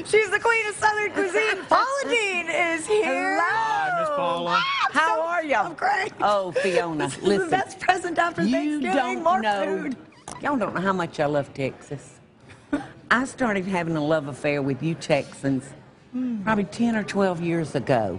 She's the queen of Southern cuisine. Paula Deen is here. Hi, Miss Paula. How are you? I'm great. Oh, Fiona, This is listen. the best present after You Thanksgiving. don't More know. food. Y'all don't know how much I love Texas. I started having a love affair with you Texans probably 10 or 12 years ago.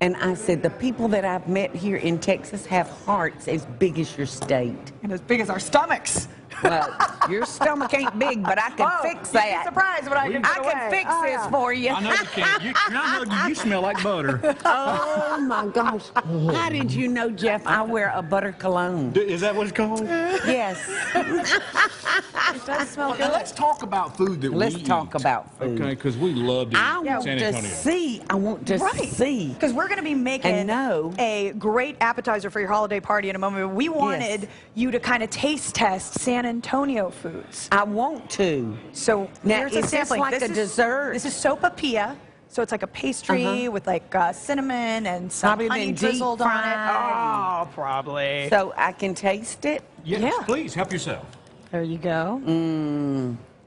And I said, the people that I've met here in Texas have hearts as big as your state. And as big as our stomachs. Well, your stomach ain't big, but I can fix that. You'd be surprised what I can put I can away. fix Oh, this yeah. for you. I know you can. You're not hugging. You smell like butter. Oh, my gosh. How did you know, Jeff, I wear a butter cologne? Is that what it's called? Yes. It does smell good. Now, let's talk about food that Let's we talk eat. about food. Okay, because we love to eat I in want San to Antonio. see. I want to see. Because we're going to be making And know. a great appetizer for your holiday party in a moment. We wanted you to kind of taste test San Antonio foods. I want to. So Now, here's is a this sampling. like a dessert? This is sopapilla. So it's like a pastry with like cinnamon and some Probably honey been deep drizzled on it. fried. Oh, probably. So I can taste it? Yes, Yeah. please, help yourself. There you go.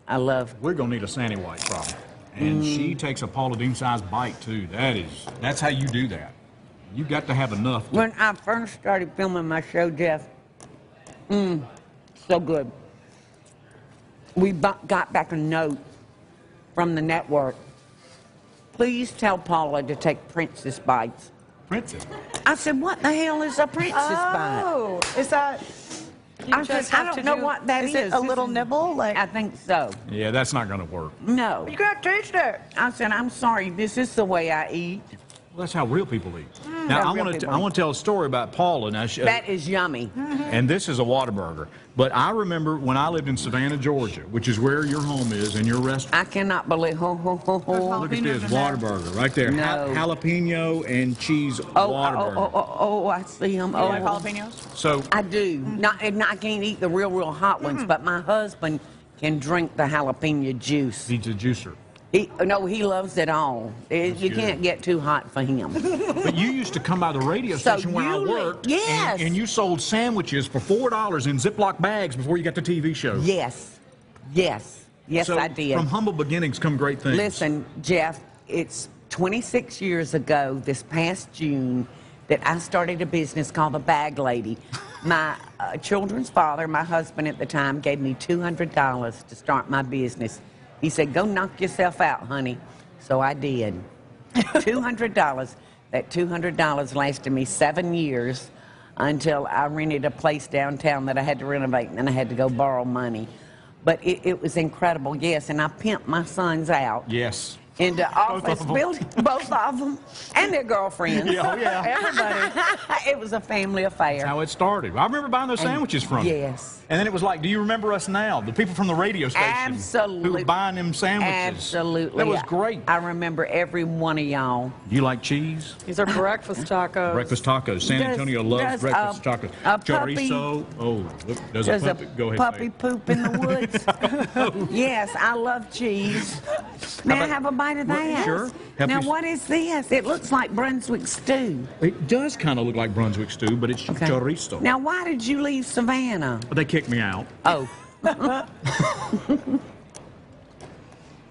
I love. We're going to need a Sandy White problem. And she takes a Paula Deen-sized bite, too. That's how you do that. You got to have enough. When I first started filming my show, Jeff, so good. We got back a note from the network. Please tell Paula to take Princess Bites. Princess. I said, what the hell is a Princess Bite? Oh, is that... you I just said, I have don't to know what that is. Is it a This little is- nibble? Like, I think so. Yeah, that's not going to work. No. you can't taste it. I said, I'm sorry, this is the way I eat. Well, that's how real people eat. How Now, real I people want to tell a story about Paula. Now, That is yummy. and this is a Whataburger. But I remember when I lived in Savannah, Georgia, which is where your home is and your restaurant. I cannot believe. Ho, ho, ho, ho. Look at this Whataburger right there. No. Jalapeno and cheese Whataburger. Oh, I see them. You Oh, like jalapenos? So I do. Not, and I can't eat the real hot ones, but my husband can drink the jalapeno juice. he's a juicer. He loves it all. You good. can't get too hot for him. But you used to come by the radio So station where I you worked, yes. and you sold sandwiches for $4 in Ziploc bags before you got the TV show. Yes. Yes. Yes, so I did. From humble beginnings come great things. Listen, Jeff, it's 26 years ago, this past June, that I started a business called The Bag Lady. My children's father, my husband at the time, gave me $200 to start my business. He said, go knock yourself out, honey. So I did. $200. That $200 lasted me 7 years until I rented a place downtown that I had to renovate, and then I had to go borrow money. But it was incredible, yes, and I pimped my sons out. Yes. Into office of 'em. building, both of them, and their girlfriends. Yeah, oh, yeah. Everybody. It was a family affair. That's how it started. I remember buying those sandwiches from you. Yes. And then it was like, do you remember us now? The people from the radio station. Absolutely. Who were buying them sandwiches. Absolutely. That was great. I remember every one of y'all. You like cheese? These are breakfast tacos. Breakfast tacos. San Does- Antonio loves does breakfast tacos. a puppy- Chorizo. Oh, look, does There's a puppy. Go ahead. puppy say it. poop in the woods. Yes, I love cheese. May I about- have a bite of Well, that? sure. Help Now, you- what is this? It looks like Brunswick stew. It does kind of look like Brunswick stew, but it's Okay. chorizo. Now, why did you leave Savannah? But they kicked me out. Oh.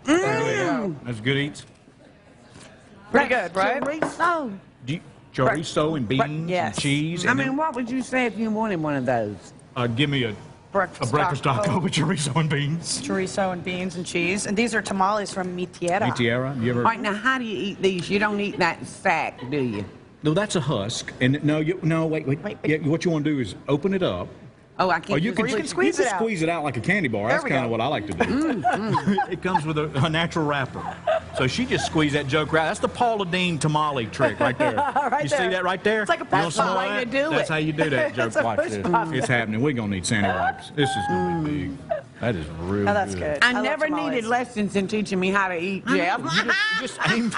That's good eats. Pretty good, right? Chorizo. Do you, chorizo and beans yes. and cheese. I And mean, what would you say if you wanted one of those? then, give me a breakfast taco with chorizo and beans. Chorizo and beans and cheese. And these are tamales from Mi Tierra. Mi tierra. You ever? All right, now, how do you eat these? You don't eat that sack, do you? No, that's a husk. And no, wait. Wait. Yeah, what you want to do is open it up. Oh, I can't. Or you can, you can squeeze it out. squeeze it out like a candy bar. There That's we kind of go. what I like to do. It comes with a natural wrapper. So she just squeezed that joke right. That's the Paula Deen tamale trick right there. Right you see there. that right there? It's like a You want push some pop. of Way that? to do That's it. how you do that joke. It's a Watch push this. pop. It's happening. We're going to need Sandy wipes. This is going to be big. That is real Oh, that's good. I love never tamales. needed lessons in teaching me how to eat, Jeff. You just aim.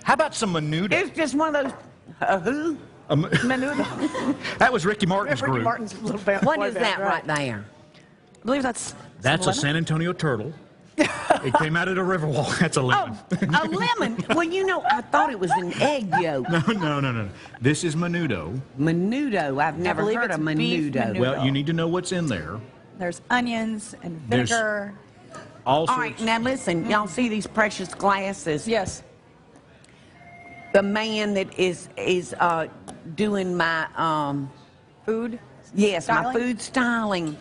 How about some menudo? It's just one of those. Who? Menudo. That was Ricky Martin's Ricky group. Martin's little band. What boy is band, that right there? I believe that's That's a lemon? San Antonio turtle. It came out of the Riverwalk. That's a lemon. Oh, a lemon. Well, you know, I thought it was an egg yolk. No. This is menudo. Menudo. I've never believe heard it's of beef menudo. menudo. Well, you need to know what's in there. There's onions and There's- vinegar. all All sorts. right, now listen, y'all see these precious glasses? Yes. The man that is doing my Food? yes, my Styling? food styling.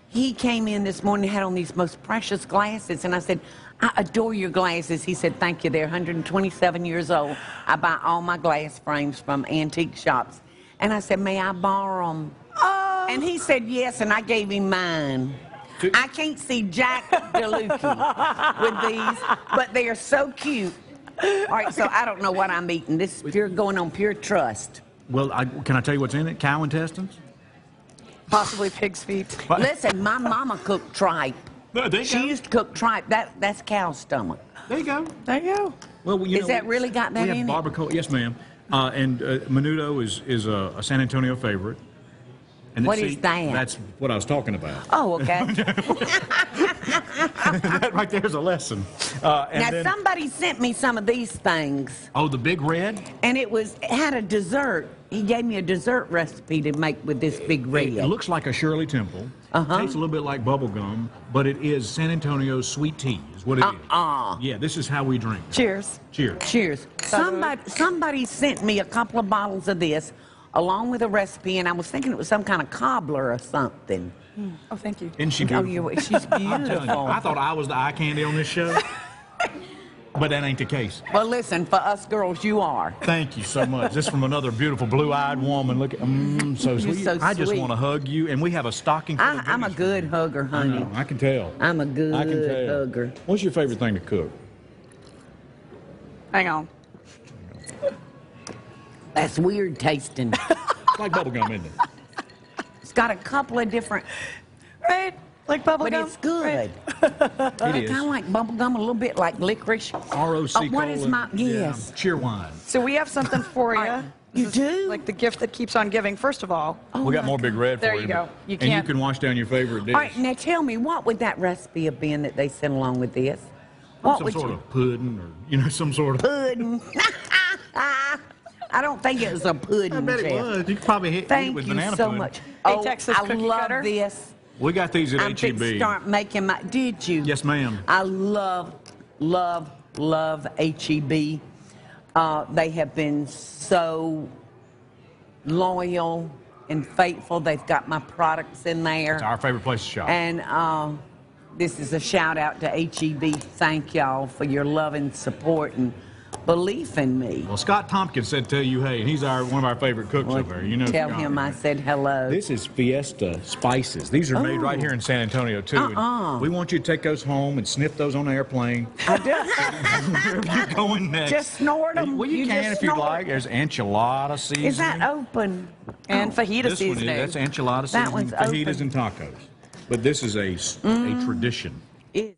He came in this morning and had on these most precious glasses, and I said, I adore your glasses. He said, thank you. They're 127 years old. I buy all my glass frames from antique shops. And I said, may I borrow them? Oh. And he said yes, and I gave him mine. I can't see Jack DeLuca with these, but they are so cute. All right, so I don't know what I'm eating. This is pure going on pure trust. Well, can I tell you what's in it? Cow intestines? Possibly pig's feet. What? Listen, my mama cooked tripe. There you She go. used to cook tripe. That's cow's stomach. There you go. There you go. Well, you Is that really got that we in have it? barbacoa. Yes, ma'am. And menudo is a San Antonio favorite. And What is that? That's what I was talking about. Oh, okay. That right there's a lesson. And Now, then, somebody sent me some of these things, oh, the big red? and it had a dessert. He gave me a dessert recipe to make with this big red. It looks like a Shirley Temple. Tastes a little bit like bubble gum, but it is San Antonio's sweet tea, is what it is. Yeah, this is how we drink. Cheers. Cheers. Cheers. Somebody sent me a couple of bottles of this along with a recipe, and I was thinking it was some kind of cobbler or something. Oh, thank you. Isn't she Oh, beautiful? she's I'm telling you, beautiful. I thought I was the eye candy on this show, but that ain't the case. Well, listen, for us girls, you are. Thank you so much. This is from another beautiful blue-eyed woman. Look at, so You're sweet. so I just sweet. want to hug you, and we have a stocking full of I'm a goodies for good you. hugger, I honey. know, I can tell. I'm a good I can tell. hugger. What's your favorite thing to cook? Hang on. That's weird tasting. It's like bubble gum, isn't it? It's got a couple of different, Right? Like bubble but gum? it's good. Right. It is. Kind of like bubble gum, a little bit like licorice. ROC what is cola, my yes? Yeah, cheer wine. So we have something for you. right. You This is do? like the gift that keeps on giving. First of all, We got more Big Red There for you you. go. but- You and you can't- can wash down your favorite dish. All right, now tell me, what would that recipe have been that they sent along with this? What some would sort you? of pudding or, some sort of... Pudding. I don't think it was a pudding. I bet it Jeff. was. You could probably eat it Thank with you banana so pudding. much. Hey, Oh, Texas I cookie love cutter? this. We got these at I'm fixing to HEB. start making my. Did you? Yes, ma'am. I love HEB. They have been so loyal and faithful. They've got my products in there. It's our favorite place to shop. And this is a shout out to HEB. Thank y'all for your love and support and belief in me. Well, Scott Tompkins said tell you, hey, and he's one of our favorite cooks over there. You know, Tell Scott. him I said hello. This is Fiesta spices. These are made right here in San Antonio, too. And we want you to take those home and sniff those on the airplane. Wherever you're going next. Just snort 'em. Well, you You can just if you'd snort. like. There's enchilada seasoning. Is that open? and fajita This one seasoning. is. That's enchilada That seasoning, one's fajitas, open. and tacos. But this is a tradition. It-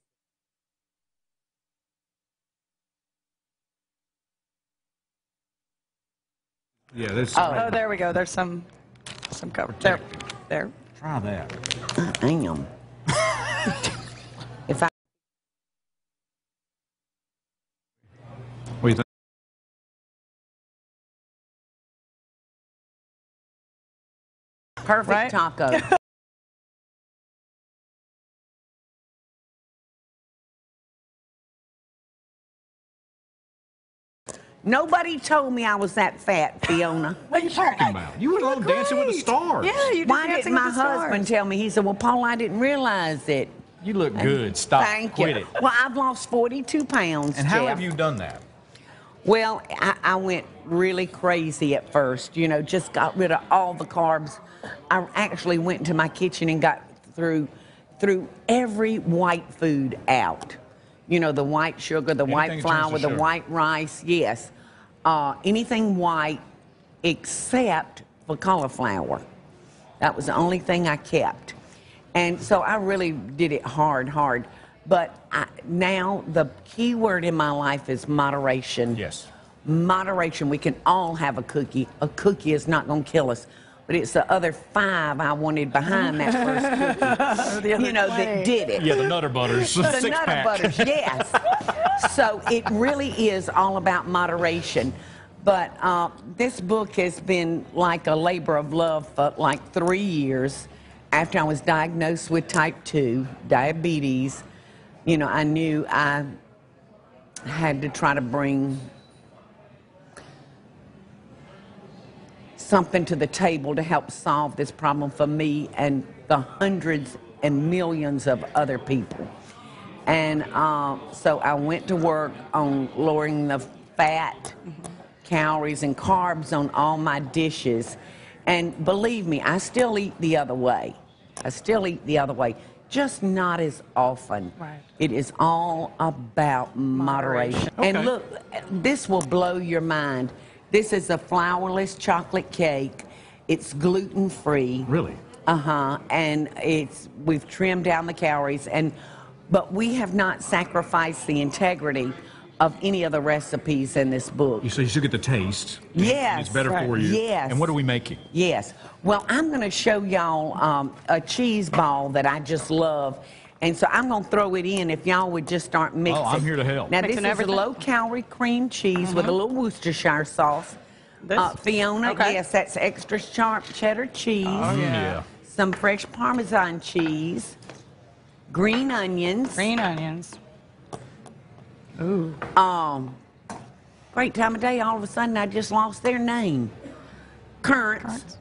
Yeah, this. Oh, there we go. There's some cover. There. Try that. I am. If I What do you think? perfect Right? taco. Nobody told me I was that fat, Fiona. What are you talking about? You were on Dancing with the Stars. Yeah, you did Why Dancing didn't my with the Stars. husband tell me? He said, well, Paul, I didn't realize it. You look good. Stop. Thank Quit you. it. Well, I've lost 42 pounds, And how Jeff. have you done that? Well, I went really crazy at first, just got rid of all the carbs. I actually went into my kitchen and got threw every white food out. The white sugar, the white Anything that turns flour, to the sugar. white rice, yes. Anything white except for cauliflower. That was the only thing I kept. And so I really did it hard. But now the key word in my life is moderation. Yes. Moderation. We can all have a cookie. A cookie is not going to kill us. But it's the other 5 I wanted behind that first cookie. The other That 20. did it. Yeah, the Nutter Butters. The Six Nutter pack. Butters, yes. So it really is all about moderation. But this book has been like a labor of love for like 3 years after I was diagnosed with type 2 diabetes. you know, I knew I had to try to bring something to the table to help solve this problem for me and the hundreds and millions of other people. And so I went to work on lowering the fat, calories, and carbs on all my dishes. And believe me, I still eat the other way. I still eat the other way, just not as often. Right. It is all about moderation. Okay. And look, this will blow your mind. This is a flourless chocolate cake. It's gluten-free. Really? And we've trimmed down the calories, but we have not sacrificed the integrity of any of the recipes in this book. So you still get the taste. Yes. It's better for you. Yes. And what are we making? Yes. Well, I'm going to show y'all a cheese ball that I just love. And so I'm going to throw it in if y'all would just start mixing. Oh, I'm here to help. Now, Mixing this is everything? a low-calorie cream cheese with a little Worcestershire sauce. This? Fiona, Okay. yes, that's extra sharp cheddar cheese. Oh, yeah. Some fresh Parmesan cheese. Green onions. Green onions. Ooh. Great time of day. All of a sudden, I just lost their name. Currants.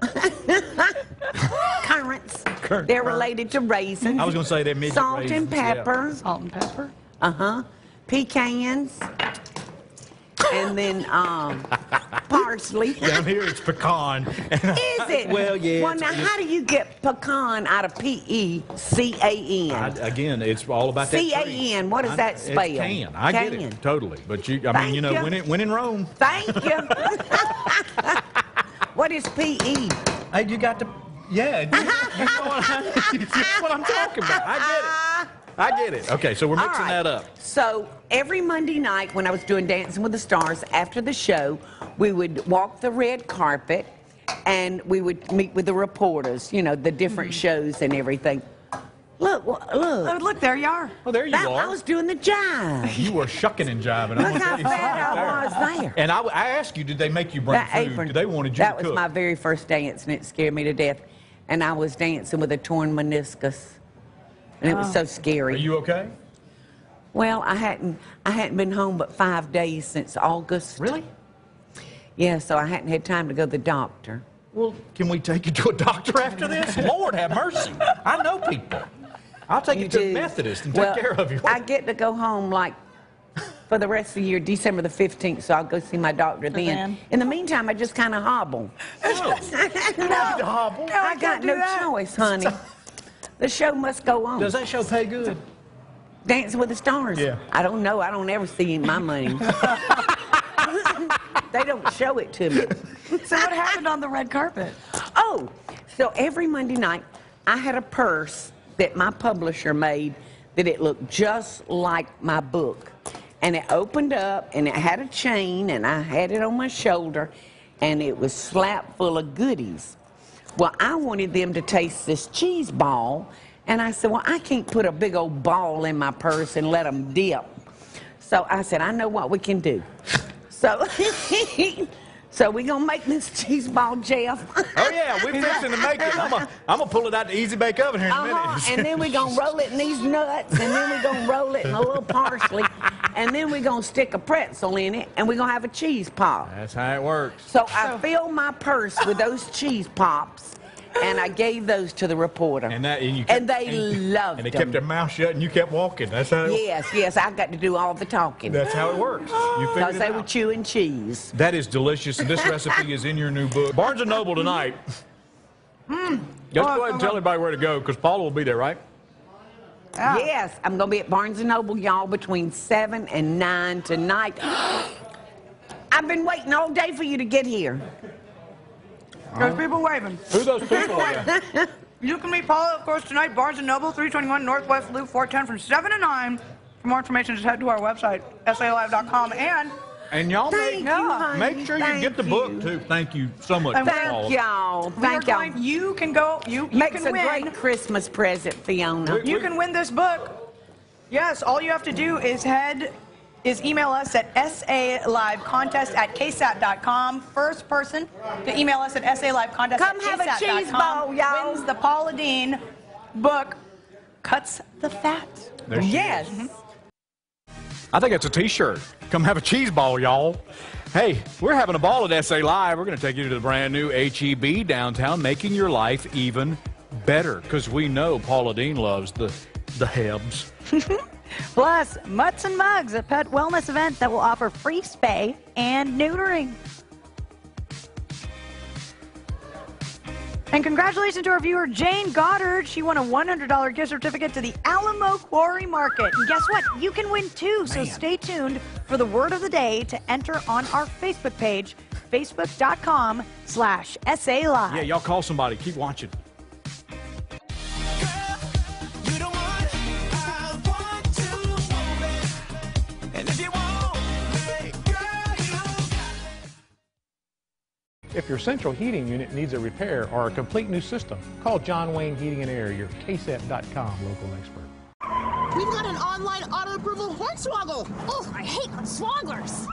Currants. They're related to raisins. I was going to say they're midget Salt raisins, and pepper. Salt and pepper. Pecans. And then parsley. Down here it's pecan. Is it? Well, yeah, Well, it's- now, how do you get pecan out of P-E-C-A-N? Again, it's all about that tree. C-A-N, what does that spell? It's can. I get Can. it, totally. But I mean, Thank you know, you. when in Rome. Thank you. What is P-E? Hey, you got to, yeah. That's what I'm talking about. I get it. Okay, so we're All mixing right. that up. So every Monday night when I was doing Dancing with the Stars, after the show, we would walk the red carpet and we would meet with the reporters, you know, the different shows and everything. Look, look. Oh, look, there you are. Well, there you That, are. I was doing the jive. You were shucking and jiving. I'm Look gonna how tell you fat something I right was there. And I asked you, did they make you bring That food? apron. Did they wanted you That to was cook? my very first dance, and it scared me to death. And I was dancing with a torn meniscus, and it was so scary. Are you okay? Well, I hadn't been home but 5 days since August. Really? Yeah, so I hadn't had time to go to the doctor. Well, can we take you to a doctor after this? Lord have mercy. I know people. I'll take you to a Methodist and take care of you. I get to go home like for the rest of the year, December the 15th, so I'll go see my doctor then. then? In the meantime, I just kind of hobble. No. No, hobble. No, I can't got do no that. choice, honey. The show must go on. Does that show pay good? Dancing with the Stars? Yeah. I don't know. I don't ever see my money. They don't show it to me. So what happened on the red carpet? Oh, so every Monday night, I had a purse that my publisher made that it looked just like my book. And it opened up, and it had a chain, and I had it on my shoulder, and it was slapped full of goodies. Well, I wanted them to taste this cheese ball, and I said, well, I can't put a big old ball in my purse and let them dip. So I said, I know what we can do. So, so we're going to make this cheese ball, Jeff. Oh, yeah, we're fixing to make it. I'm gonna pull it out the Easy Bake Oven here in a minute. And then we're going to roll it in these nuts, and then we're going to roll it in a little parsley, and then we're going to stick a pretzel in it, and we're going to have a cheese pop. That's how it works. So I filled my purse with those cheese pops, and I gave those to the reporter. And they loved And they them. kept their mouth shut, and you kept walking. That's how. Yes, I got to do all the talking. That's how it works. You figured Because it they were out. chewing cheese. That is delicious, and this recipe is in your new book. Barnes & Noble tonight. Just go ahead and tell everybody where to go, because Paula will be there, right? Yeah. Yes, I'm going to be at Barnes & Noble, y'all, between 7 and 9 tonight. I've been waiting all day for you to get here. There's people waving. Who those people are? You can meet Paula, of course, tonight, Barnes & Noble, 321 Northwest Loop 410 from 7 to 9. For more information, just head to our website, salive.com. And y'all Thank you, honey. make sure you Thank get the book, you. too. Thank you so much, And Paula. Thank y'all. we are Thank y'all. going, you can go, you Makes can a win. great Christmas present, Fiona. You can win this book. Yes, all you have to do is email us at salivecontest@ksat.com. First person to email us at salivecontest@ksat.com Come have a cheese ball, y'all. wins the Paula Deen book. cuts the fat. There she Yes. is. I think it's a T-shirt. Come have a cheese ball, y'all. Hey, we're having a ball at SA Live. We're going to take you to the brand new HEB downtown, making your life even better. Because we know Paula Deen loves the Hebs. Plus, Mutts and Mugs, a pet wellness event that will offer free spay and neutering. And congratulations to our viewer, Jane Goddard. She won a $100 gift certificate to the Alamo Quarry Market. And guess what? You can win too. So stay tuned for the word of the day to enter on our Facebook page, facebook.com/SALive. Yeah, y'all call somebody. Keep watching. If your central heating unit needs a repair or a complete new system, call John Wayne Heating and Air, your KSET.com local expert. We've got an online auto approval hornswoggle. Oh, I hate swogglers.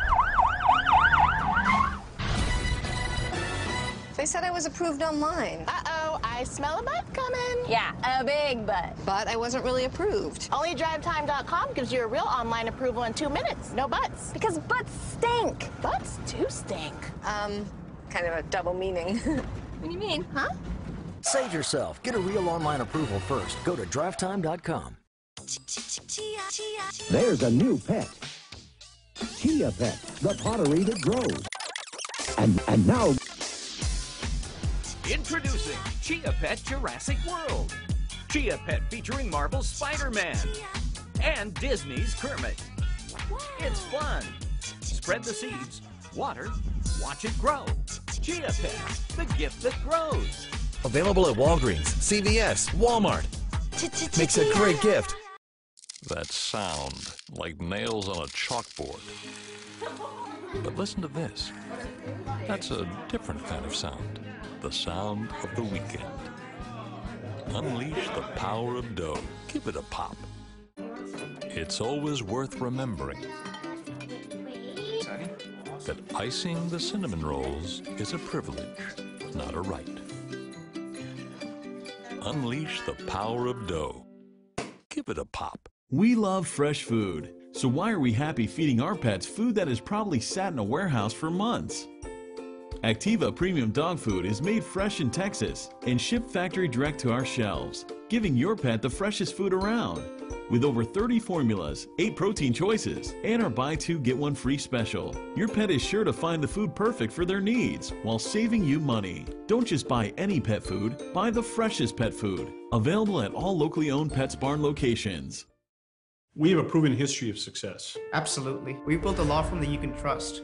They said I was approved online. Uh-oh, I smell a butt coming. Yeah, a big butt. But I wasn't really approved. Only DriveTime.com gives you a real online approval in 2 minutes. No butts. Because butts stink. Butts do stink. Kind of a double meaning. What do you mean? Huh? Save yourself. Get a real online approval first. Go to DriveTime.com. There's a new pet. Chia Pet, the pottery that grows. And now... Introducing Chia Pet Jurassic World. Chia Pet featuring Marvel's Spider-Man. And Disney's Kermit. It's fun. Spread the seeds. Water. Watch it grow. Chia Pet, the gift that grows. Available at Walgreens, CVS, Walmart. Makes a great gift. That sound, like nails on a chalkboard. But listen to this. That's a different kind of sound. The sound of the weekend. Unleash the power of dough. Give it a pop. It's always worth remembering that icing the cinnamon rolls is a privilege, not a right. Unleash the power of dough. Give it a pop. We love fresh food, so why are we happy feeding our pets food that has probably sat in a warehouse for months? Activa Premium Dog Food is made fresh in Texas and shipped factory direct to our shelves, giving your pet the freshest food around. With over 30 formulas, 8 protein choices, and our buy 2 get 1 free special, your pet is sure to find the food perfect for their needs while saving you money. Don't just buy any pet food, buy the freshest pet food. Available at all locally owned PetSbarn locations. We have a proven history of success. Absolutely. We've built a law firm that you can trust.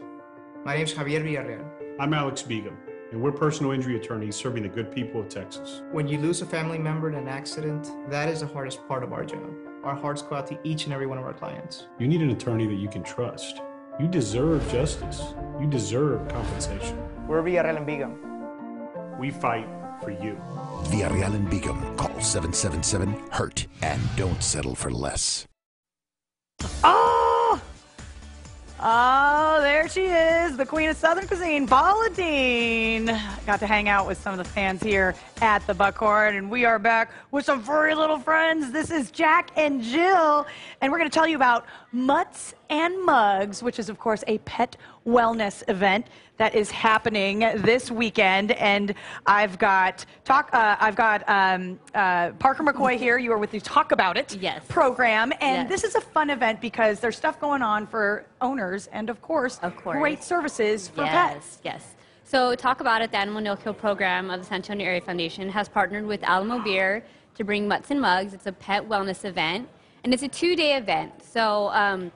My name's Javier Villarreal. I'm Alex Begum, and we're personal injury attorneys serving the good people of Texas. When you lose a family member in an accident, that is the hardest part of our job. Our hearts go out to each and every one of our clients. You need an attorney that you can trust. You deserve justice. You deserve compensation. We're Villarreal and Begum. We fight for you. Villarreal and Begum. Call 777-HURT and don't settle for less. Oh, there she is, the queen of Southern cuisine, Paula Deen. Got to hang out with some of the fans here at the Buckhorn, and we are back with some furry little friends. This is Jack and Jill, and we're going to tell you about Mutts and Mugs, which is, of course, a pet wellness event that is happening this weekend. And I've got Parker McCoy here. You are with the Talk About It program, and this is a fun event because there's stuff going on for owners and, of course, great services for pets. Yes. So Talk About It, the Animal No Kill program of the San Antonio Area Foundation, has partnered with Alamo Beer to bring Mutts and Mugs. It's a pet wellness event, and it's a 2-day event. So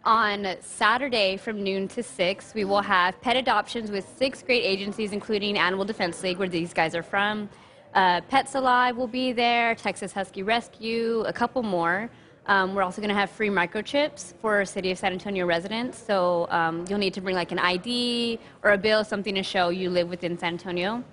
on Saturday from noon to 6, we will have pet adoptions with 6 great agencies, including Animal Defense League, where these guys are from. Pets Alive will be there, Texas Husky Rescue, a couple more. We're also going to have free microchips for City of San Antonio residents. So you'll need to bring like an ID or a bill, something to show you live within San Antonio.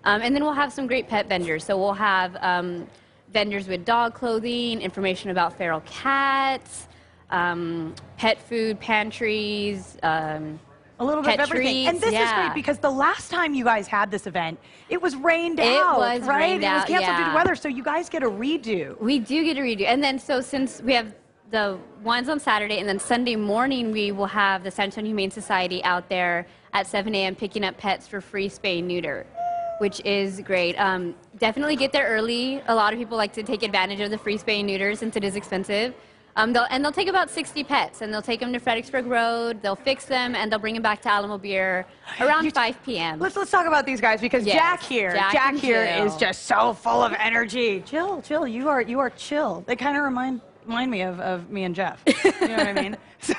And then we'll have some great pet vendors. So we'll have vendors with dog clothing, information about feral cats, pet food pantries, A little bit pet of everything. treats, And this is yeah. great because the last time you guys had this event, it was rained It out, was right? rained It was out, canceled due to yeah. weather, so you guys get a redo. We do get a redo. And then, so since we have the ones on Saturday, and then Sunday morning, we will have the San Antonio Humane Society out there at 7 a.m. picking up pets for free spay and neuter, which is great. Definitely get there early. A lot of people like to take advantage of the free spay and neuter since it is expensive. They'll take about 60 pets, and they'll take them to Fredericksburg Road, they'll fix them, and they'll bring them back to Alamo Beer around 5 p.m. Let's talk about these guys because Yes, Jack here and here Jill. is just so full of energy. Jill, you are chill. They kind of remind me of me and Jeff. You know what I mean? So,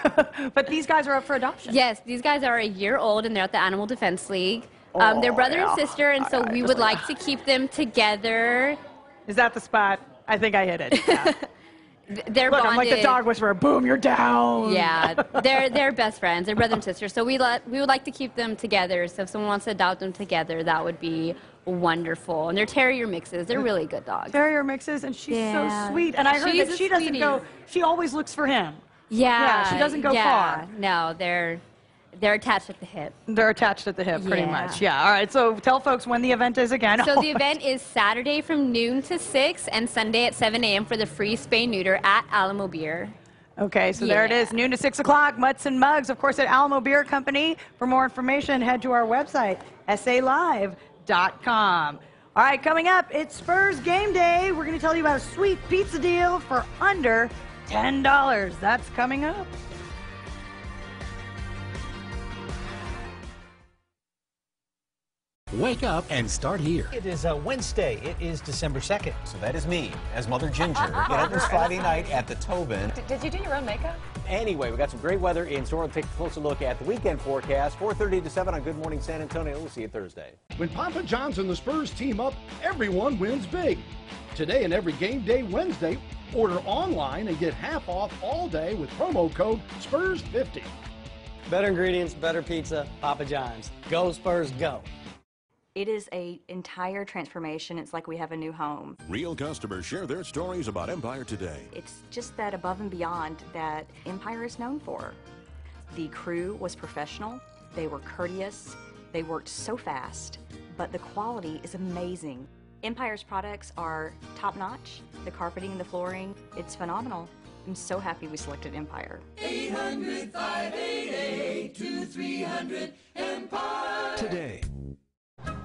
but these guys are up for adoption. Yes, these guys are a year old, and they're at the Animal Defense League. They're brother yeah. and sister, and so we would like to keep them together. Is that the spot? I think I hit it. Yeah. They're Look, bonded. I'm like the dog whisperer. Boom, you're down. Yeah, they're best friends. They're brother and sister. So we would like to keep them together. So if someone wants to adopt them together, that would be wonderful. And they're terrier mixes. They're really good dogs. Terrier mixes, and she's Yeah. so sweet. And I heard She's that a she doesn't sweetie. go. She always looks for him. Yeah, she doesn't go far. No, they're attached at the hip. They're attached at the hip, pretty Yeah. much. Yeah. All right. So tell folks when the event is again. So the event is Saturday from noon to 6 and Sunday at 7 a.m. for the free spay neuter at Alamo Beer. Okay, so there it is, noon to 6 o'clock, Mutts and Mugs, of course, at Alamo Beer Company. For more information, head to our website, salive.com. All right, coming up, it's Spurs Game Day. We're going to tell you about a sweet pizza deal for under $10. That's coming up. Wake up and start here. It is Wednesday. It is December 2nd. So that is me as Mother Ginger. It opens Friday night at the Tobin. Did you do your own makeup? Anyway, we got some great weather in store. We'll take a closer look at the weekend forecast. 4:30 to 7 on Good Morning San Antonio. We'll see you Thursday. When Papa John's and the Spurs team up, everyone wins big. Today and every game day Wednesday, order online and get half off all day with promo code SPURS50. Better ingredients, better pizza, Papa John's. Go Spurs, go. It is an entire transformation. It's like we have a new home. Real customers share their stories about Empire today. It's just that above and beyond that Empire is known for. The crew was professional, they were courteous, they worked so fast, but the quality is amazing. Empire's products are top-notch. The carpeting and the flooring, it's phenomenal. I'm so happy we selected Empire. 800-588-2300 Empire. Today.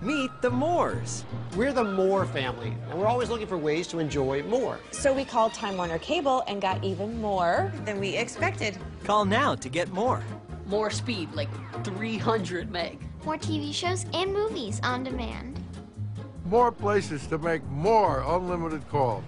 Meet the Moores. We're the Moore family, and we're always looking for ways to enjoy more. So we called Time Warner Cable and got even more than we expected. Call now to get more. More speed, like 300 meg. More TV shows and movies on demand. More places to make more unlimited calls.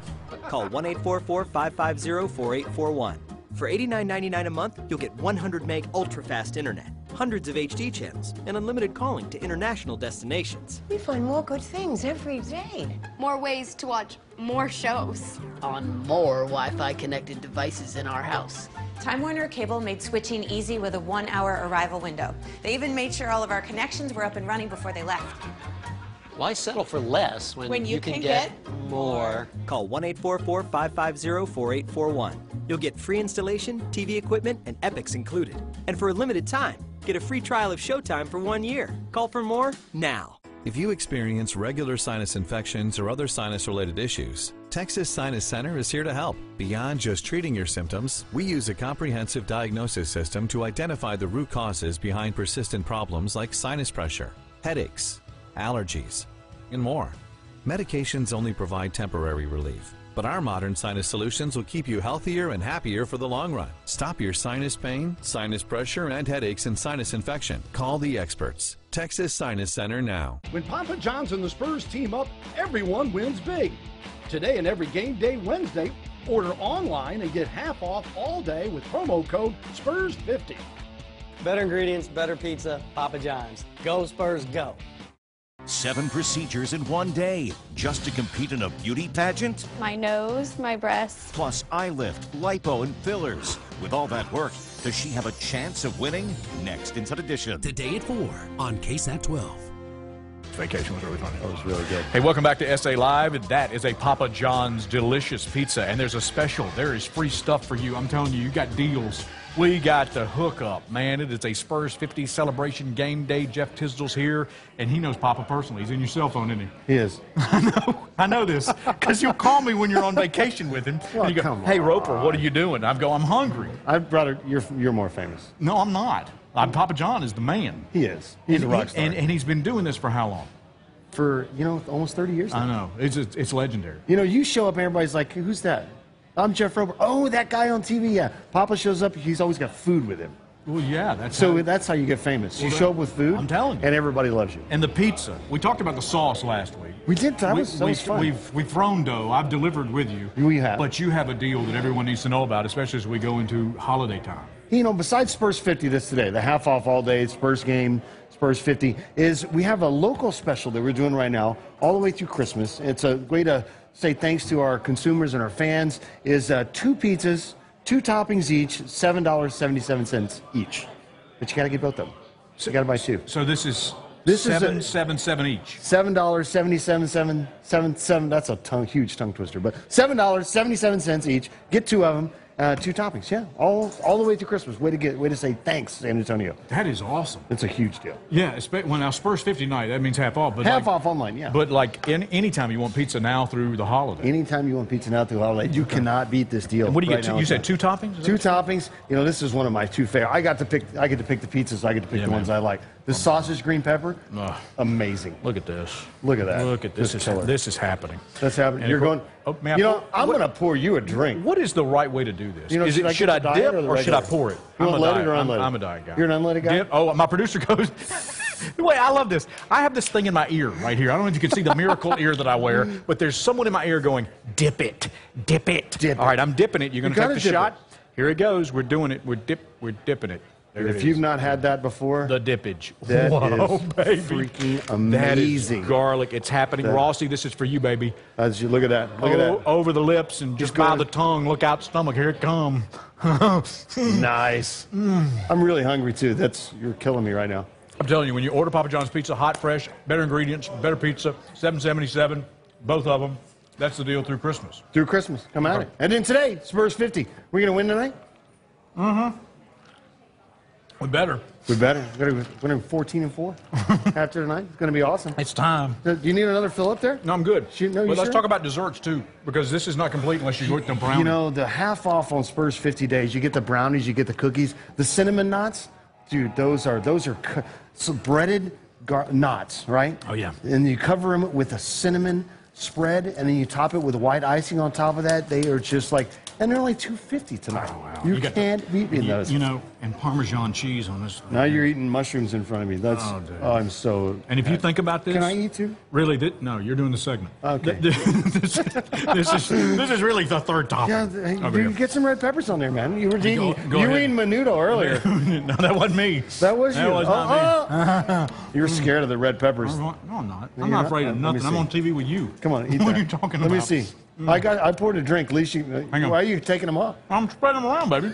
Call 1-844-550-4841. For $89.99 a month, you'll get 100 meg ultra-fast internet, hundreds of HD channels, and unlimited calling to international destinations. We find more good things every day. More ways to watch more shows. On more Wi-Fi connected devices in our house. Time Warner Cable made switching easy with a 1-hour arrival window. They even made sure all of our connections were up and running before they left. Why settle for less when you can get more? Call 1-844-550-4841. You'll get free installation, TV equipment, and Epics included. And for a limited time, get a free trial of Showtime for 1 year. Call for more now. If you experience regular sinus infections or other sinus-related issues, Texas Sinus Center is here to help. Beyond just treating your symptoms, we use a comprehensive diagnosis system to identify the root causes behind persistent problems like sinus pressure, headaches, allergies, and more. Medications only provide temporary relief, but our modern sinus solutions will keep you healthier and happier for the long run. Stop your sinus pain, sinus pressure, and headaches and sinus infection. Call the experts. Texas Sinus Center now. When Papa John's and the Spurs team up, everyone wins big. Today and every game day Wednesday, order online and get half off all day with promo code SPURS50. Better ingredients, better pizza, Papa John's. Go Spurs, go. 7 procedures in one day just to compete in a beauty pageant? My nose, my breasts. Plus eye lift, lipo, and fillers. With all that work, does she have a chance of winning? Next Inside Edition. Today at 4 on KSAT 12. Vacation was really fun. That was really good. Hey, welcome back to SA Live. That is a Papa John's delicious pizza, and there's a special. There is free stuff for you. I'm telling you, you got deals. We got the hookup, man. It is a Spurs 50 celebration game day. Jeff Tisdale's here, and he knows Papa personally. He's in your cell phone, isn't he? He is. I know this, because you'll call me when you're on vacation with him. Well, and you go, come hey, on. Roper, what are you doing? I go, I'm hungry. I'd rather, you're more famous. No, I'm not. Papa John is the man. He is. He's a rock star. And he's been doing this for how long? For, almost 30 years now. I know. It's legendary. You show up and everybody's like, who's that? I'm Jeff Roper. Oh, that guy on TV, yeah. Papa shows up, he's always got food with him. Well, yeah. That's how you get famous. You show up with food. I'm telling you. And everybody loves you. And the pizza. We talked about the sauce last week. We did. That was fun. We've thrown dough. I've delivered with you. We have. But you have a deal that everyone needs to know about, especially as we go into holiday time. Besides Spurs 50 this today, the half off all day, Spurs game, Spurs 50, is we have a local special that we're doing right now all the way through Christmas. It's a way to say thanks to our consumers and our fans, is 2 pizzas, 2 toppings each, $7.77 each. But you got to get both of them. So you got to buy 2. So this is $7.77 each. $7.77. That's a huge tongue twister. But $7.77 each. Get 2 of them. 2 toppings, yeah, all the way through Christmas. Way to say thanks, San Antonio. That is awesome. It's a huge deal. Yeah, when now Spurs 50 night, that means half off. But half off online, yeah. But anytime you want pizza now through the holiday. Anytime you want pizza now through the holiday, you cannot beat this deal. And what do you get? Right You said 2 toppings? 2 toppings. This is one of my 2 favorite. I get to pick the pizzas. So I get to pick the ones I like. The sausage green pepper, amazing. Look at this. Look at that. Look at this. This is happening. That's happening. And You're going. I'm going to pour you a drink. What is the right way to do this? Should I dip or should I pour it? You want unleaded or unleaded? I'm a diet guy. You're an unleaded guy? Dip? Oh, my producer goes. Wait, I love this. I have this thing in my ear right here. I don't know if you can see the miracle ear that I wear, but there's someone in my ear going, dip it, dip it. Dip All right, I'm dipping it. You're going to take the shot. It. Here it goes. We're doing it. We're dipping it. If you've not had that before, the dippage. That Whoa, is baby. freaking amazing. That is garlic. It's happening. Rossi, this is for you, baby. As you look at that. Look at that. Over the lips and just by the tongue. Look out stomach. Here it comes. Nice. I'm really hungry too. You're killing me right now. I'm telling you, when you order Papa John's pizza, hot, fresh, better ingredients, better pizza, $7.77, both of them. That's the deal through Christmas. Through Christmas. Come at it. And then today, Spurs 50. We're going to win tonight? Mm-hmm. We better. We're going to 14-4 after tonight. It's going to be awesome. It's time. Do you need another fill up there? No, I'm good. But let's talk about desserts, too, because this is not complete unless you get the brownies. The half off on Spurs 50 days, you get the brownies, you get the cookies. The cinnamon knots, dude, those are breaded knots, right? Oh, yeah. And you cover them with a cinnamon spread, and then you top it with white icing on top of that. They are just like, and they're only $2.50 tonight. Oh, wow. You can't beat me in those. And Parmesan cheese on this. Now you're eating mushrooms in front of me. I'm so. And if you think about this, can I eat too? Really? No, you're doing the segment. Okay. this is really the third topic. Yeah, you get some red peppers on there, man. You were eating menudo earlier. No, that wasn't me. That was you. That was not me. You're scared of the red peppers. No, I'm not. I'm not afraid of nothing. I'm on TV with you. Come on, eat What that. are you talking Let about? me see. I poured a drink. At least why are you taking them off? I'm spreading them around, baby.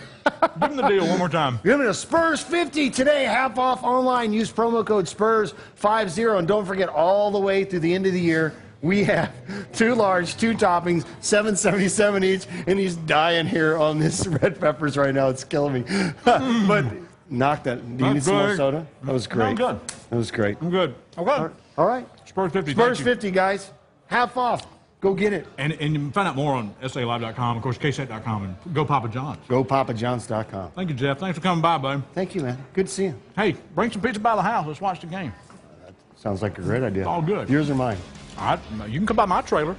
Give them the deal one more time. Give me a Spurs 50 today, half off online. Use promo code SPURS50, and don't forget all the way through the end of the year, we have 2 large, 2 toppings, $7.77 each, and he's dying here on this red peppers right now. It's killing me. But knock that. Do you need some more soda? That was great. No, I'm good. That was great. I'm good. Okay. All right. Spurs 50. Spurs 50, guys. Half off. Go get it. And you can find out more on SALive.com, of course, KSAT.com, and Go Papa John's. GoPapaJohns.com. Thank you, Jeff. Thanks for coming by, babe. Thank you, man. Good to see you. Hey, bring some pizza by the house. Let's watch the game. Sounds like a great idea. It's all good. Yours or mine? All right. You can come by my trailer.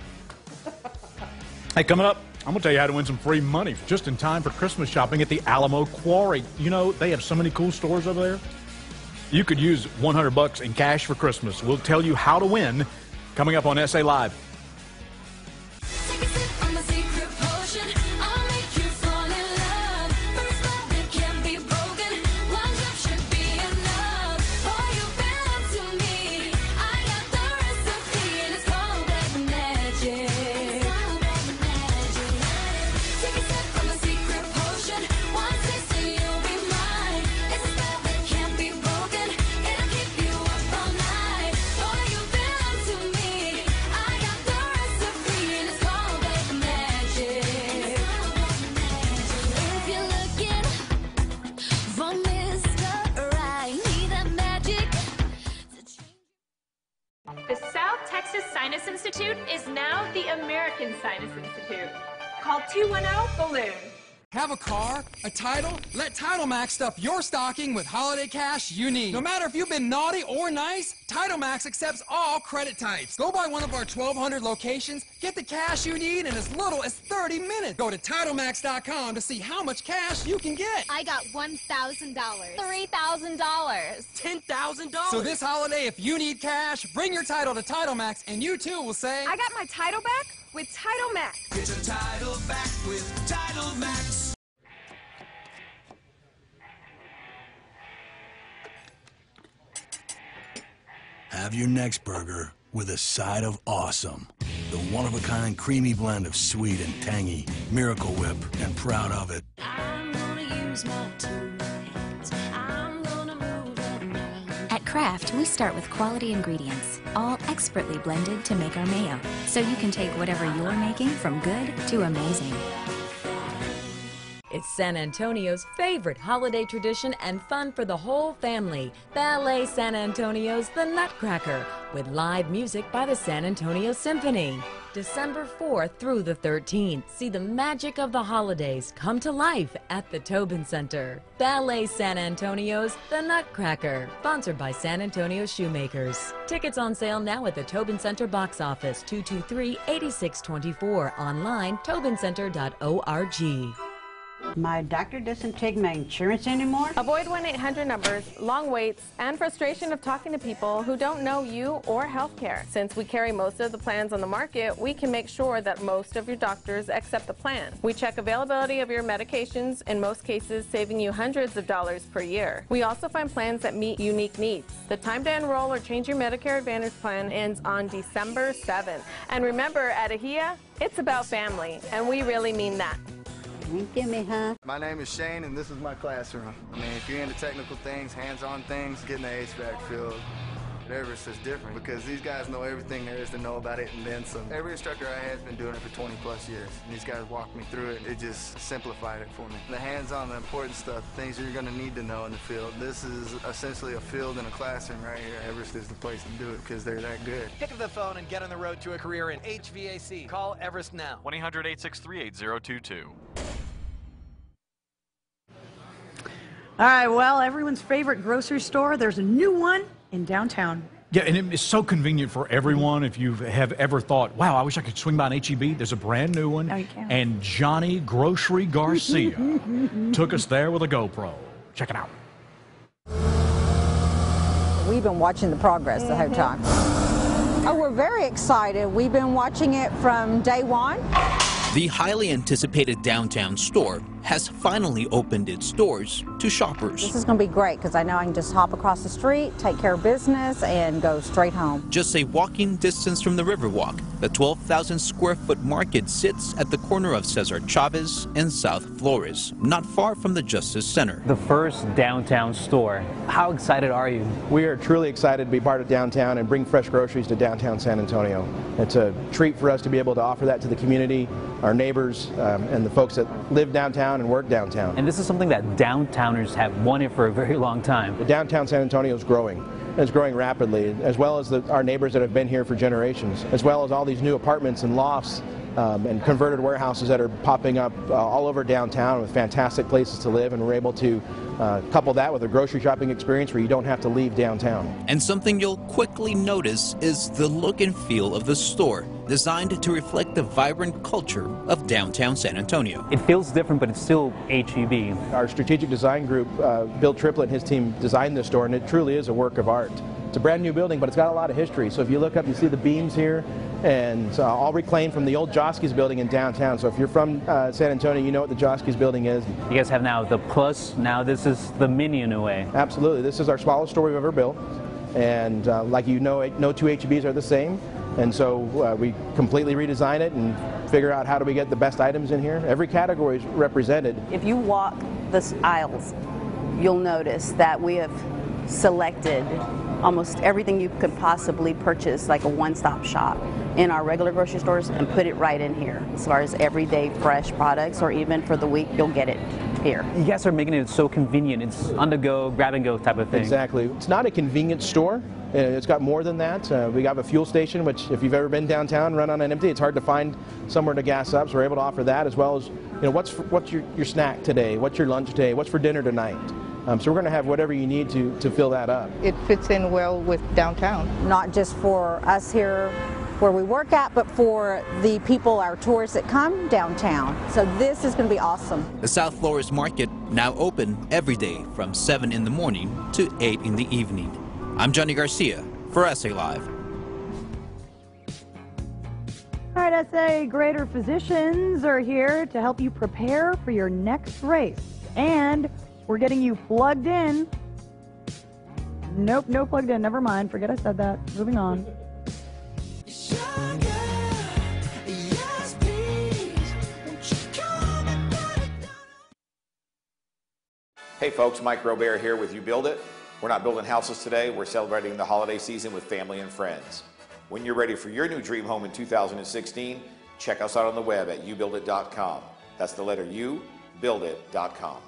Hey, coming up, I'm going to tell you how to win some free money just in time for Christmas shopping at the Alamo Quarry. They have so many cool stores over there. You could use $100 in cash for Christmas. We'll tell you how to win coming up on SA Live. I got the Sinus Institute is now the American Sinus Institute. Call 210-BALLOON. Have a car, a title? Let Title Max stuff your stocking with holiday cash you need. No matter if you've been naughty or nice, Title Max accepts all credit types. Go by one of our 1,200 locations, get the cash you need in as little as 30 minutes. Go to TitleMax.com to see how much cash you can get. I got $1,000. $3,000. $10,000. So this holiday, if you need cash, bring your title to Title Max and you too will say, I got my title back with Title Max. Get your title back with Title Max. Have your next burger with a side of awesome. The one-of-a-kind creamy blend of sweet and tangy. Miracle Whip, and proud of it. I'm gonna use my 2 hands. I'm gonna move it. At Kraft, we start with quality ingredients, all expertly blended to make our mayo. So you can take whatever you're making from good to amazing. It's San Antonio's favorite holiday tradition and fun for the whole family. Ballet San Antonio's The Nutcracker, with live music by the San Antonio Symphony. December 4th through the 13th, see the magic of the holidays come to life at the Tobin Center. Ballet San Antonio's The Nutcracker, sponsored by San Antonio Shoemakers. Tickets on sale now at the Tobin Center box office, 223-8624, online, tobincenter.org. My doctor doesn't take my insurance anymore. Avoid 1-800 numbers, long waits, and frustration of talking to people who don't know you or healthcare. Since we carry most of the plans on the market, we can make sure that most of your doctors accept the plan. We check availability of your medications, in most cases saving you hundreds of dollars per year. We also find plans that meet unique needs. The time to enroll or change your Medicare Advantage plan ends on December 7th. And remember, at AHIA, it's about family, and we really mean that. Thank you, mija. My name is Shane, and this is my classroom. I mean, if you're into technical things, hands-on things, getting the HVAC field, Everest is different because these guys know everything there is to know about it and then some. Every instructor I had has been doing it for 20 plus years. And these guys walked me through it. It just simplified it for me. The hands-on, the important stuff, things you're going to need to know in the field. This is essentially a field in a classroom right here. Everest is the place to do it because they're that good. Pick up the phone and get on the road to a career in HVAC. Call Everest now. 1-800-863-8022. All right, well, everyone's favorite grocery store. There's a new one in downtown. Yeah, and it's so convenient for everyone. If you have ever thought, wow, I wish I could swing by an H-E-B, there's a brand new one. No, you can't. And Johnny Grocery Garcia took us there with a GoPro. Check it out. We've been watching the progress the whole time. Oh, we're very excited. We've been watching it from day one. The highly anticipated downtown store has finally opened its doors to shoppers. This is going to be great because I know I can just hop across the street, take care of business, and go straight home. Just a walking distance from the Riverwalk, the 12,000 square foot market sits at the corner of Cesar Chavez and South Flores, not far from the Justice Center. The first downtown store. How excited are you? We are truly excited to be part of downtown and bring fresh groceries to downtown San Antonio. It's a treat for us to be able to offer that to the community, our neighbors, and the folks that live downtown and work downtown. And this is something that downtowners have wanted for a very long time. The downtown San Antonio is growing. It's growing rapidly, as well as our neighbors that have been here for generations, as well as all these new apartments and lofts and converted warehouses that are popping up all over downtown with fantastic places to live, and we're able to couple that with a grocery shopping experience where you don't have to leave downtown. And something you'll quickly notice is the look and feel of the store, designed to reflect the vibrant culture of downtown San Antonio. It feels different, but it's still H-E-B. Our strategic design group, Bill Triplett and his team designed this store, and it truly is a work of art. It's a brand new building, but it's got a lot of history. So if you look up, you see the beams here, and all reclaimed from the old Joski's building in downtown. So if you're from San Antonio, you know what the Joski's building is. You guys have now the Plus, now this is the Mini in a way. Absolutely. This is our smallest store we've ever built. And like you know, no two H-E-Bs are the same. And so we completely redesign it and figure out how do we get the best items in here. Every category is represented. If you walk the aisles, you'll notice that we have selected almost everything you could possibly purchase, like a one-stop shop in our regular grocery stores, and put it right in here. As far as everyday fresh products, or even for the week, you'll get it here. You guys are making it so convenient. It's on the go, grab and go type of thing. Exactly. It's not a convenience store. It's got more than that. We have a fuel station, which if you've ever been downtown, run on an empty, it's hard to find somewhere to gas up. So we're able to offer that, as well as, what's your snack today? What's your lunch today? What's for dinner tonight? So we're going to have whatever you need to fill that up. It fits in well with downtown. Not just for us here where we work at, but for the people, our tourists that come downtown. So this is going to be awesome. The South Flores Market now open every day from 7 in the morning to 8 in the evening. I'm Johnny Garcia for SA Live. All right, SA Greater Physicians are here to help you prepare for your next race. And we're getting you plugged in. Nope, no plugged in. Never mind. Forget I said that. Moving on. Hey folks, Mike Robert here with You Build It. We're not building houses today, we're celebrating the holiday season with family and friends. When you're ready for your new dream home in 2016, check us out on the web at youbuildit.com. That's the letter U, buildit.com.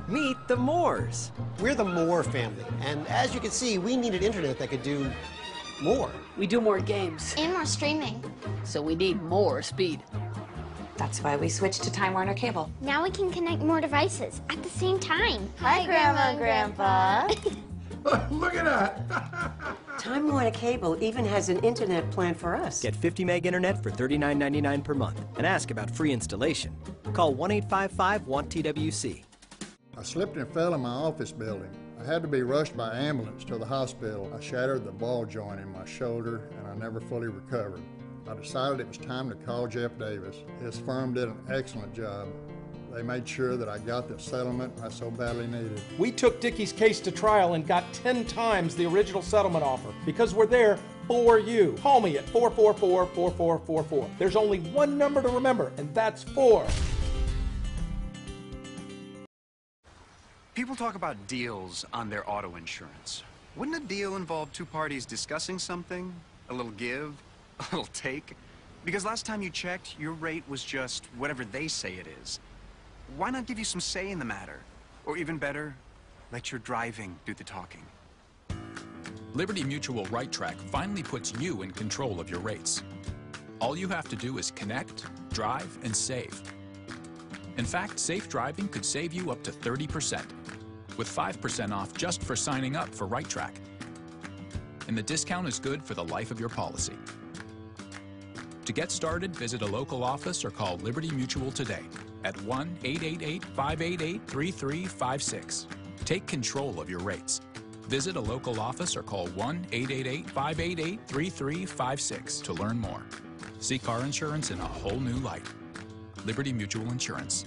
Meet the Moores. We're the Moore family, and as you can see, we needed internet that could do more. We do more games. And more streaming. So we need more speed. That's why we switched to Time Warner Cable. Now we can connect more devices at the same time. Hi, Grandma and Grandpa. Look at that! Time Warner Cable even has an internet plan for us. Get 50 meg internet for $39.99 per month and ask about free installation. Call 1-855-WANT-TWC. I slipped and fell in my office building. I had to be rushed by ambulance to the hospital. I shattered the ball joint in my shoulder and I never fully recovered. I decided it was time to call Jeff Davis. His firm did an excellent job. They made sure that I got the settlement I so badly needed. We took Dickie's case to trial and got 10 times the original settlement offer because we're there for you. Call me at 444-4444. There's only one number to remember, and that's 4. People talk about deals on their auto insurance. Wouldn't a deal involve two parties discussing something? A little give? A little take? Because last time you checked, your rate was just whatever they say it is. Why not give you some say in the matter? Or even better, let your driving do the talking. Liberty Mutual Right Track finally puts you in control of your rates. All you have to do is connect, drive, and save. In fact, safe driving could save you up to 30%, with 5% off just for signing up for Right Track. And the discount is good for the life of your policy. To get started, visit a local office or call Liberty Mutual today at 1-888-588-3356. Take control of your rates. Visit a local office or call 1-888-588-3356 to learn more. See car insurance in a whole new light. Liberty Mutual Insurance.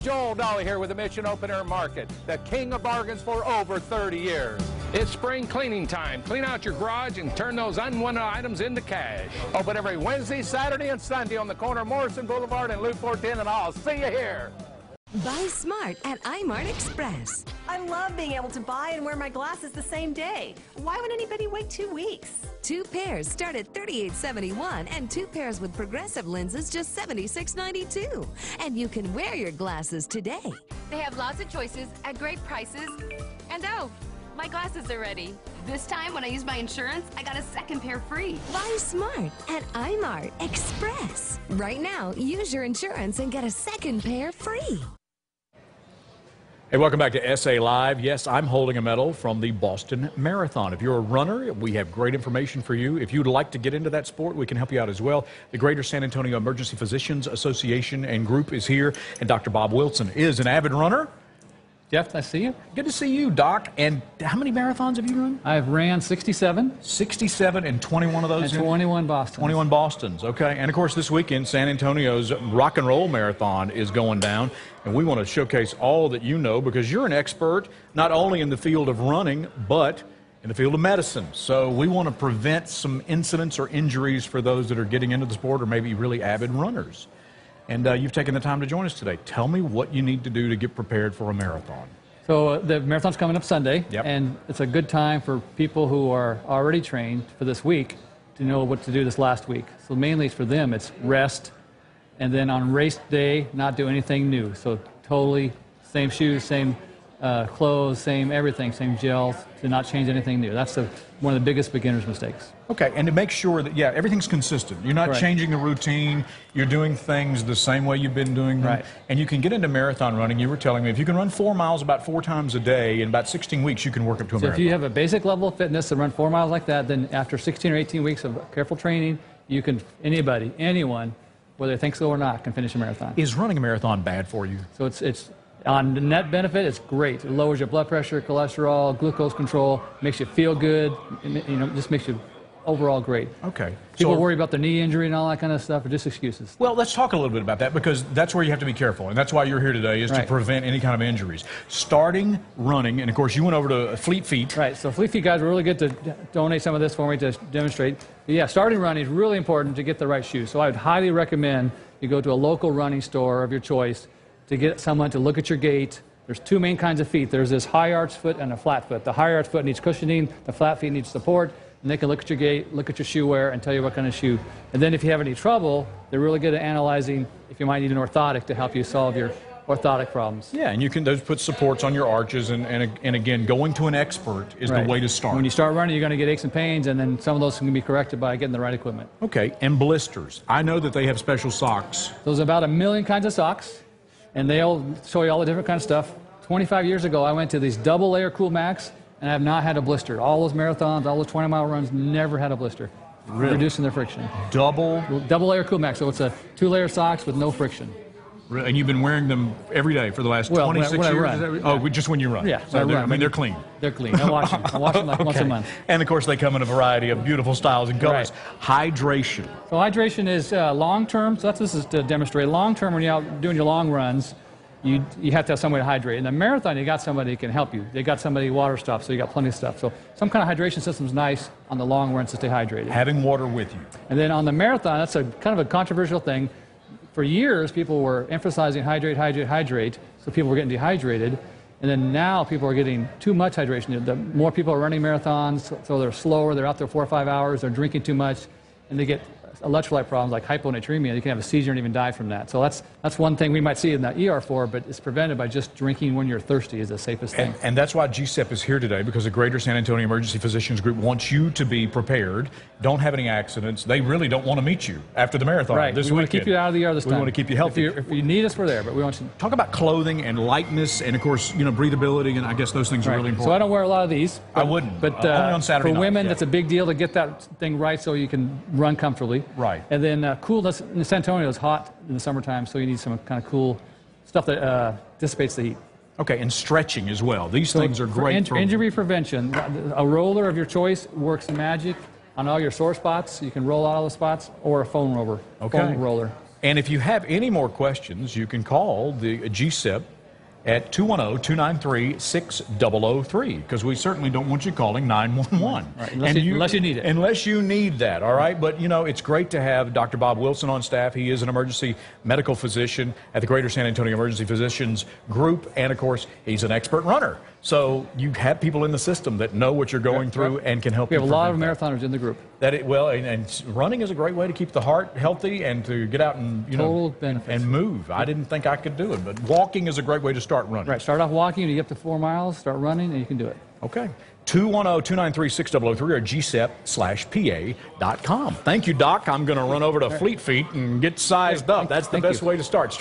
Joel Dolly here with the Mission Open Air Market, the king of bargains for over 30 years. It's spring cleaning time. Clean out your garage and turn those unwanted items into cash. Open every Wednesday, Saturday, and Sunday on the corner of Morrison Boulevard and Loop 410, and I'll see you here. Buy smart at iMart Express. I love being able to buy and wear my glasses the same day. Why would anybody wait 2 weeks? 2 pairs start at $38.71 and 2 pairs with progressive lenses just $76.92. And you can wear your glasses today. They have lots of choices at great prices. And oh, my glasses are ready. This time when I use my insurance, I got a second pair free. Buy smart at iMart Express. Right now, use your insurance and get a second pair free. Hey, welcome back to SA Live. Yes, I'm holding a medal from the Boston Marathon. If you're a runner, we have great information for you. If you'd like to get into that sport, we can help you out as well. The Greater San Antonio Emergency Physicians Association and Group is here, and Dr. Bob Wilson is an avid runner. Jeff, nice to see you. Good to see you, Doc. And how many marathons have you run? I've ran 67. 67 and 21 of those? And 21 Bostons. 21 Bostons, okay. And of course, this weekend, San Antonio's Rock and Roll Marathon is going down. And we want to showcase all that you know because you're an expert not only in the field of running, but in the field of medicine. So we want to prevent some incidents or injuries for those that are getting into the sport or maybe really avid runners. And you've taken the time to join us today. Tell me what you need to do to get prepared for a marathon. So the marathon's coming up Sunday, Yep. and it's a good time for people who are already trained for this week to know what to do this last week. So mainly for them, it's rest and then on race day, not do anything new. So totally same shoes, same clothes, same everything, same gels, to not change anything new. That's one of the biggest beginner's mistakes. Okay, and to make sure that, yeah, everything's consistent. You're not changing the routine. You're doing things the same way you've been doing them. Right. And you can get into marathon running. You were telling me if you can run 4 miles about 4 times a day, in about 16 weeks, you can work up to a marathon. So if you have a basic level of fitness and run 4 miles like that, then after 16 or 18 weeks of careful training, you can, anybody, anyone, whether they think so or not, can finish a marathon. Is running a marathon bad for you? So it's on the net benefit, it's great. It lowers your blood pressure, cholesterol, glucose control, makes you feel good, just makes you overall great. Okay. People worry about their knee injury and all that kind of stuff, are just excuses. Well, let's talk a little bit about that, because that's where you have to be careful, and that's why you're here today, is to prevent any kind of injuries. Starting running, and of course you went over to Fleet Feet. Right, so Fleet Feet guys were really good to donate some of this for me to demonstrate. But yeah, starting running is really important to get the right shoes. So I would highly recommend you go to a local running store of your choice to get someone to look at your gait. There's 2 main kinds of feet. There's this high arch foot and a flat foot. The high arch foot needs cushioning, the flat feet needs support, and they can look at your gait, look at your shoe wear, and tell you what kind of shoe. And then if you have any trouble, they're really good at analyzing if you might need an orthotic to help you solve your orthotic problems. Yeah, and you can put supports on your arches, and again, going to an expert is the way to start. When you start running, you're going to get aches and pains, and then some of those can be corrected by getting the right equipment. Okay, and blisters. I know that they have special socks. There's about 1 million kinds of socks, and they'll show you all the different kind of stuff. 25 years ago, I went to these double-layer Cool Max, and I have not had a blister. All those marathons, all those 20-mile runs, never had a blister. Really? Reducing their friction. Double-layer Cool Max, so it's a 2-layer socks with no friction. Really? And you've been wearing them every day for the last 26 when I years? run. Oh, just when you run? Yeah, so I run. they're clean. They're clean. I wash them. I wash them like once a month. And of course, they come in a variety of beautiful styles and colors. Hydration. So hydration is long-term. So this is to demonstrate. Long-term, when you're out doing your long runs, you have to have some way to hydrate. In the marathon, you got somebody who can help you. They got somebody water stops, so you got plenty of stuff. So some kind of hydration system is nice on the long runs to stay hydrated. Having water with you. And then on the marathon, that's a kind of a controversial thing. For years, people were emphasizing hydrate, hydrate, hydrate, so people were getting dehydrated. And then now people are getting too much hydration. The more people are running marathons, so they're slower, they're out there 4 or 5 hours, they're drinking too much, and they get electrolyte problems like hyponatremia. You can have a seizure and even die from that. So that's one thing we might see in the ER for, but it's prevented by just drinking when you're thirsty is the safest thing. And that's why GCEP is here today, because the Greater San Antonio Emergency Physicians Group wants you to be prepared, don't have any accidents. They really don't want to meet you after the marathon this weekend. We want to keep you out of the ER this time. We want to keep you healthy. If you need us, we're there, but we want you to talk about clothing and lightness and, of course, breathability, and I guess those things are really important. So I don't wear a lot of these. I wouldn't. But only on Saturday for women, night, that's a big deal to get that thing right so you can run comfortably. Right. And then coolness in San Antonio is hot in the summertime, so you need some kind of cool stuff that dissipates the heat. Okay, and stretching as well. These things are great for injury prevention. A roller of your choice works magic on all your sore spots. You can roll out all the spots, or a foam roller. Foam roller. And if you have any more questions, you can call the GCEP at 210-293-6003, because we certainly don't want you calling 911. Right, unless you need it. Unless you need that, all right? But, it's great to have Dr. Bob Wilson on staff. He is an emergency medical physician at the Greater San Antonio Emergency Physicians Group, and, of course, he's an expert runner. So you have people in the system that know what you're going through and can help you. We have a lot of marathoners in the group. And running is a great way to keep the heart healthy and to get out and and move. I didn't think I could do it, but walking is a great way to start running. Right, start off walking, you get up to 4 miles, start running, and you can do it. Okay. 210-293-6003 or gcep/pa.com. Thank you, Doc. I'm going to run over to Fleet Feet and get sized up. That's the best way to start.